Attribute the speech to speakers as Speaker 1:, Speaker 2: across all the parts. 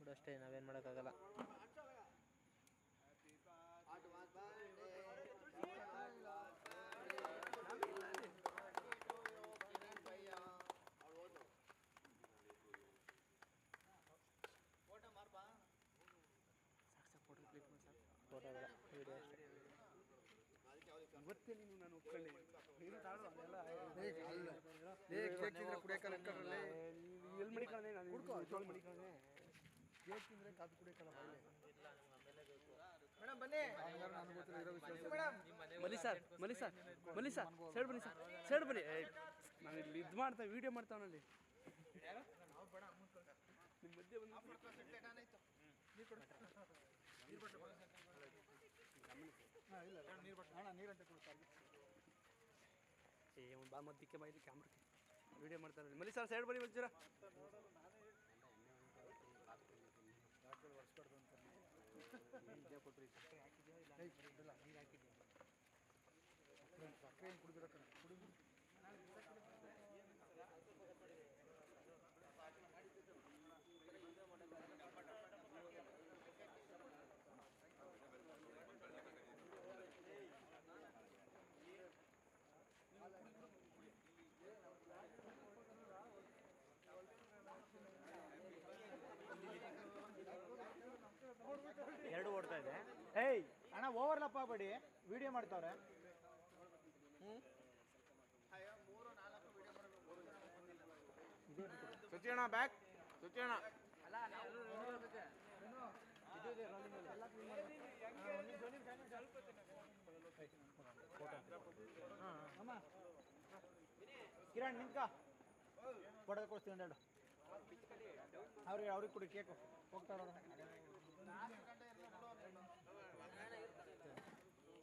Speaker 1: ಬಿಡು ಅಷ್ಟೇ, ನಾವೇನು ಮಾಡೋಕ್ಕಾಗಲ್ಲ. ಫೋಟೋ ಕ್ಲಿಕ್ ಮಾಡಿ ಸರ್, ಫೋಟೋ ಬೇಡ, ವೀಡಿಯೋ ಅಷ್ಟೇ.
Speaker 2: ಇವತ್ತೇ ನೀನು ನಾನು ಒಪ್ಕೊಳ್ಳಿ, ನೀನು ತಾಳು ಅದೆಲ್ಲ ಎಲ್ಲಿ ಮಡಿಕೊಳ್ಳೆ, ನಾನು ಹುಡ್ಕೋ ಮಡಿಕೊಳ್ಳೆ, ಕೇಕ್ ತಿಂದರೆ ಕಾಫಿ ಕುಡಿಯೋಕ್ಕಲ್ಲ ಬಾಯಿಲೆ.
Speaker 3: ಮೇಡಮ್ ಬನ್ನಿ.
Speaker 2: ಬನ್ನಿ ಸರ್, ಬನ್ನಿ ಸರ್, ಬನ್ನಿ ಸರ್, ಸೈಡ್ ಬನ್ನಿ ಸರ್, ಸೈಡ್ ಬನ್ನಿ. ನಾನು ಇಲ್ಲಿ ಇದು ಮಾಡ್ತಾ ವೀಡಿಯೋ ಮಾಡ್ತಾವನಲ್ಲಿ ನಿಮ್ಮ ಮಧ್ಯೆ ಬಂದು ಬಾ ಮಧ್ಯಕ್ಕೆ ಬಾಯಿಲಿ ಕ್ಯಾಮ್ರಕ್ಕೆ ವೀಡಿಯೋ ಮಾಡ್ತಾರೆ. ಮಲ್ಲಿ ಸರ್ ಸೈಡ್ ಬನ್ನಿ ಒಂಚೂರ.
Speaker 3: ಎರಡು ಓಡ್ತಾ ಇದೆ. ಏಯ್ ಅಣ್ಣ ಓವರ್ಲಪ್ ಆಗಬೇಡಿ, ವಿಡಿಯೋ ಮಾಡ್ತಾವ್ರೆ.
Speaker 1: ಸುಚಿಯಣ್ಣ ಬ್ಯಾಕ್, ಸುಚಿಯಣ್ಣ
Speaker 3: ಕಿರಣ್ ನಿಂತ್ಕ, ಫೋಟೋ ಕೊಡ್ತೀವಿ ಒಂದೆರಡು. ಅವ್ರಿಗೆ ಕೊಡಿ ಕೇಕು. ಹೋಗ್ತಾರ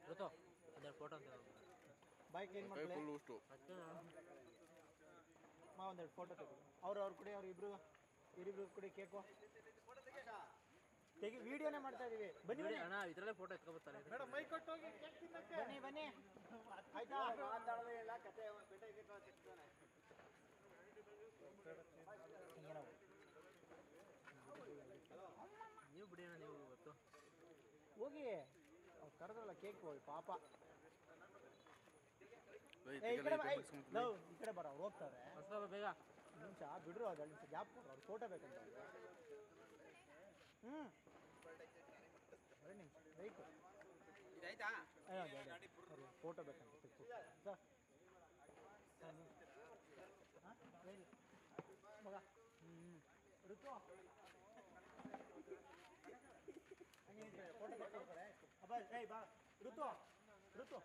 Speaker 1: ಗೊತ್ತೋ ಒಂದೆರಡು ಫೋಟೋ ಅಂತ
Speaker 3: ಬೈಕ್ ಏನು ಮಾಡ್ತಾರೆ ಮಾ, ಒಂದೆರಡು ಫೋಟೋ ತೆಗೆದು ಅವ್ರು ಕೊಡಿ, ಅವ್ರು ಇಬ್ಬರು ಕೊಡಿ ಕೇಕು. ತೆಗಿ, ವಿಡಿಯೋನೇ ಮಾಡ್ತಾ ಇದೀವಿ. ಬನ್ನಿ ಬನ್ನಿ
Speaker 1: ಅಣ್ಣ, ಇದರಲ್ಲೇ ಫೋಟೋ ಎತ್ಕೊಬರ್ತಾರೆ.
Speaker 3: ಬನ್ನಿ ಬನ್ನಿ, ಆಯ್ತಾ?
Speaker 1: ನೀವು ಬಿಡಿ ಅಣ್ಣ, ನೀವು ಇವತ್ತು
Speaker 3: ಹೋಗಿ ಅವ್ರು ಕರೆದ್ರಲ್ಲ ಕೇಕ್ ಹೋಗಿ ಪಾಪ. ಈ ಕಡೆ ಬರ, ಅವ್ರು ಹೋಗ್ತಾರೆ.
Speaker 1: ಬೇಗ
Speaker 3: ನಿಮಿಷ ಬಿಡ್ರು, ಅದು ನಿಮಿಷ ಗ್ಯಾಪ್ ಕೊಡ್ರು, ಅವ್ರು ಫೋಟೋ ಬೇಕಂತ. ಎರಡು ನಿಮಿಷ ಬೇಕು, ಫೋಟೋ ಬೇಕಂತ ಸರ್. ಮಗ ಋತು ಫೋಟೋ ಬರ್ತಾರೆ. ಅಬ್ಬ ಏಯ್ ಬಾ ಋತು, ಋತು